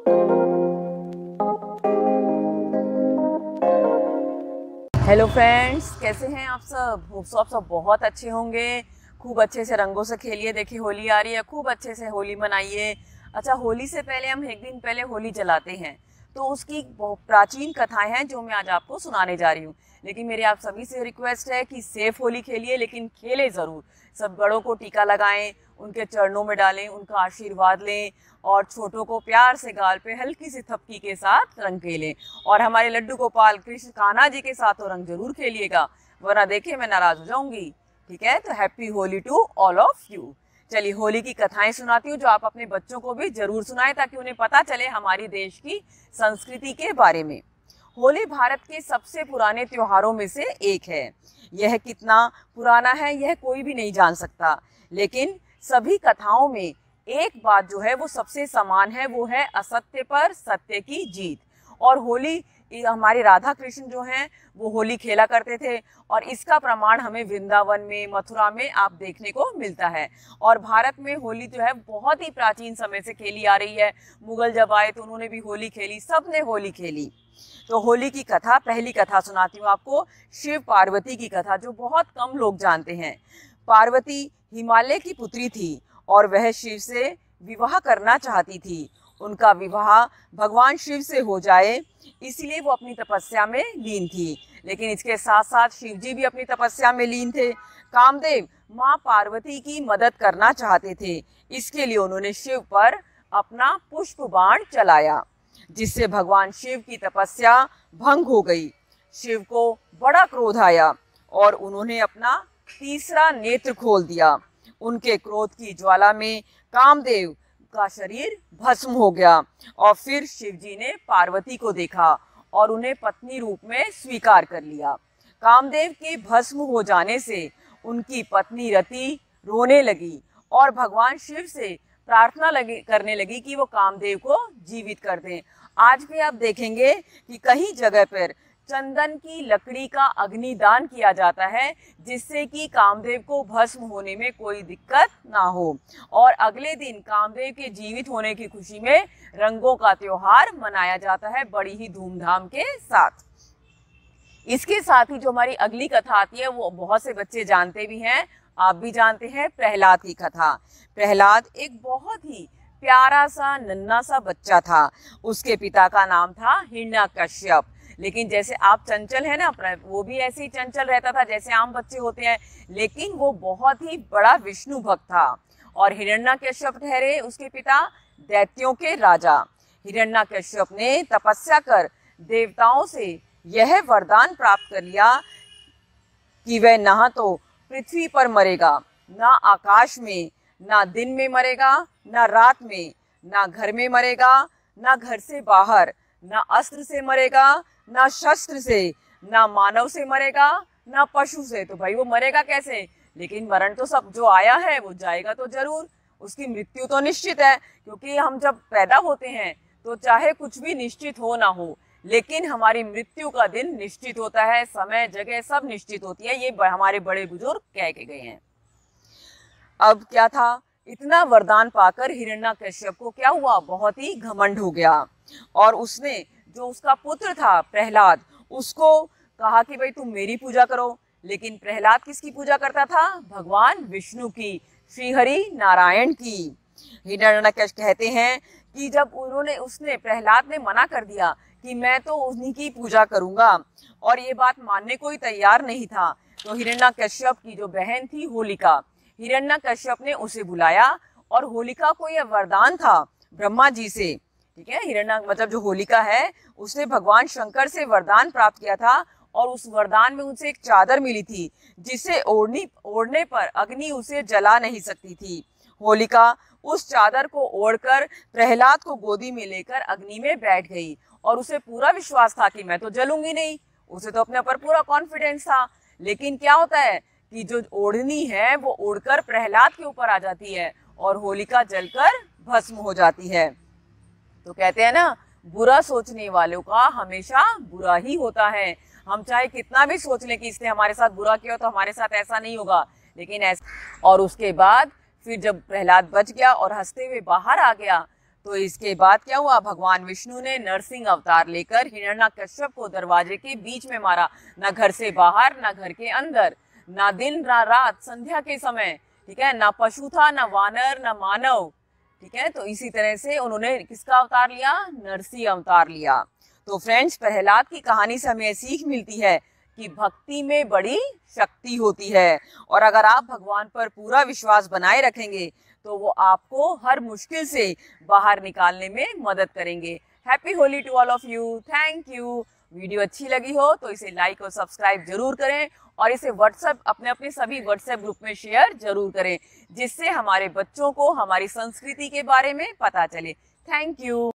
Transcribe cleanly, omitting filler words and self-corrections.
Hello friends, कैसे हैं आप सब? होप सो आप सब बहुत अच्छे होंगे। खूब अच्छे से रंगों से खेलिए। देखिए होली आ रही है, खूब अच्छे से होली मनाइए। अच्छा, होली से पहले हम एक दिन पहले होली जलाते हैं, तो उसकी बहुत प्राचीन कथाएं हैं जो मैं आज आपको सुनाने जा रही हूँ। लेकिन मेरी आप सभी से रिक्वेस्ट है कि सेफ होली खेलिए, लेकिन खेलें ज़रूर। सब बड़ों को टीका लगाएं, उनके चरणों में डालें, उनका आशीर्वाद लें और छोटों को प्यार से गाल पे हल्की सी थपकी के साथ रंग खेलें। और हमारे लड्डू गोपाल कृष्ण कान्हा जी के साथ तो रंग जरूर खेलिएगा, वरना देखिए मैं नाराज हो जाऊंगी। ठीक है, तो happy Holi to all of you. चलिए होली की कथाएं सुनाती हूँ, जो आप अपने बच्चों को भी जरूर सुनाएं ताकि उन्हें पता चले हमारी देश की संस्कृति के बारे में। होली भारत के सबसे पुराने त्योहारों में से एक है। यह कितना पुराना है यह कोई भी नहीं जान सकता, लेकिन सभी कथाओं में एक बात जो है वो सबसे समान है, वो है असत्य पर सत्य की जीत। और होली हमारे राधा कृष्ण जो हैं वो होली खेला करते थे, और इसका प्रमाण हमें वृंदावन में, मथुरा में आप देखने को मिलता है। और भारत में होली जो है बहुत ही प्राचीन समय से खेली आ रही है। मुगल जब आए तो उन्होंने भी होली खेली, सबने होली खेली। तो होली की कथा, पहली कथा सुनाती हूँ आपको, शिव पार्वती की कथा, जो बहुत कम लोग जानते हैं। पार्वती हिमालय की पुत्री थी और वह शिव से विवाह करना चाहती थी। उनका विवाह भगवान शिव से हो जाए, इसलिए वो अपनी तपस्या में लीन थी। लेकिन इसके साथ साथ शिव जी भी अपनी तपस्या में लीन थे। कामदेव माँ पार्वती की मदद करना चाहते थे, इसके लिए उन्होंने शिव पर अपना पुष्प बाण चलाया, जिससे भगवान शिव की तपस्या भंग हो गई। शिव को बड़ा क्रोध आया और उन्होंने अपना तीसरा नेत्र खोल दिया। उनके क्रोध की ज्वाला में कामदेव का शरीर भस्म हो गया, और फिर शिव जी ने पार्वती को देखा और उन्हें पत्नी रूप में स्वीकार कर लिया। कामदेव के भस्म हो जाने से उनकी पत्नी रति रोने लगी और भगवान शिव से प्रार्थना करने लगी कि वो कामदेव को जीवित कर दें। आज भी आप देखेंगे कि कई जगह पर चंदन की लकड़ी का अग्निदान किया जाता है, जिससे कि कामदेव को भस्म होने में कोई दिक्कत ना हो। और अगले दिन कामदेव के जीवित होने की खुशी में रंगों का त्योहार मनाया जाता है बड़ी ही धूमधाम के साथ। इसके साथ ही जो हमारी अगली कथा आती है वो बहुत से बच्चे जानते भी हैं, आप भी जानते हैं, प्रहलाद की कथा। प्रहलाद एक बहुत ही प्यारा सा नन्हा सा बच्चा था। उसके पिता का नाम था हिरण्यकश्यप। लेकिन जैसे आप चंचल है ना, वो भी ऐसे ही चंचल रहता था जैसे आम बच्चे होते हैं, लेकिन वो बहुत ही बड़ा विष्णु भक्त था। और हिरण्यकश्यप ठहरे उसके पिता दैत्यों के राजा। हिरण्यकश्यप ने तपस्या कर देवताओं से यह वरदान प्राप्त कर लिया कि वह ना तो पृथ्वी पर मरेगा, ना आकाश में, ना दिन में मरेगा, ना रात में, ना घर में मरेगा, ना घर से बाहर, ना अस्त्र से मरेगा, ना शस्त्र से, ना मानव से मरेगा, ना पशु से। तो भाई वो मरेगा कैसे? लेकिन मरण तो सब जो आया है वो जाएगा तो जरूर, उसकी मृत्यु तो निश्चित है। क्योंकि हम जब पैदा होते हैं तो चाहे कुछ भी निश्चित हो ना हो, लेकिन हमारी मृत्यु का दिन निश्चित होता है, समय जगह सब निश्चित होती है। ये हमारे बड़े बुजुर्ग कह के गए हैं। अब क्या था, इतना वरदान पाकर हिरण्यकश्यप को क्या हुआ, बहुत ही घमंड हो गया। और उसने जो उसका पुत्र था प्रहलाद, उसको कहा कि भाई तुम मेरी पूजा करो। लेकिन प्रहलाद किसकी पूजा करता था? भगवान विष्णु की, श्री हरि नारायण की। हिरण्यकश्यप कहते हैं कि जब उसने प्रहलाद ने मना कर दिया कि मैं तो उन्हीं की पूजा करूंगा, और ये बात मानने को ही तैयार नहीं था, तो हिरण्यकश्यप की जो बहन थी होलिका, हिरण्यकश्यप ने उसे बुलाया और होलिका को यह वरदान था ब्रह्मा जी से। ठीक है, मतलब जो होलिका है उसने भगवान शंकर से वरदान प्राप्त किया था, और उस वरदान में उनसे एक चादर मिली थी जिसे ओढ़ने पर अग्नि उसे जला नहीं सकती थी। होलिका उस चादर को ओढ़कर प्रहलाद को गोदी में लेकर अग्नि में बैठ गई, और उसे पूरा विश्वास था कि मैं तो जलूंगी नहीं। उसे तो अपने ऊपर पूरा कॉन्फिडेंस था। लेकिन क्या होता है कि जो ओढ़नी है वो उड़कर प्रहलाद के ऊपर आ जाती है और होलिका जलकर भस्म हो जाती है। तो कहते हैं ना, बुरा सोचने वालों का हमेशा बुरा ही होता है। हम चाहे कितना भी सोच लें कि इसने हमारे साथ बुरा किया तो हमारे साथ ऐसा नहीं होगा, लेकिन ऐसा। और उसके बाद फिर जब प्रहलाद बच गया और हंसते हुए बाहर आ गया, तो इसके बाद क्या हुआ, भगवान विष्णु ने नरसिंह अवतार लेकर हिरण्यकश्यप को दरवाजे के बीच में मारा। ना घर से बाहर, ना घर के अंदर, ना दिन ना रात, संध्या के समय, ठीक है, ना पशु था, ना वानर, ना मानव, ठीक है। तो इसी तरह से उन्होंने किसका अवतार लिया, नरसिंह अवतार लिया। तो फ्रेंड्स, प्रहलाद की कहानी से हमें सीख मिलती है कि भक्ति में बड़ी शक्ति होती है, और अगर आप भगवान पर पूरा विश्वास बनाए रखेंगे तो वो आपको हर मुश्किल से बाहर निकालने में मदद करेंगे। Happy Holi to all of you, thank you. Video अच्छी लगी हो तो इसे लाइक और सब्सक्राइब जरूर करें, और इसे व्हाट्सएप अपने सभी व्हाट्सएप ग्रुप में शेयर जरूर करें, जिससे हमारे बच्चों को हमारी संस्कृति के बारे में पता चले। Thank you.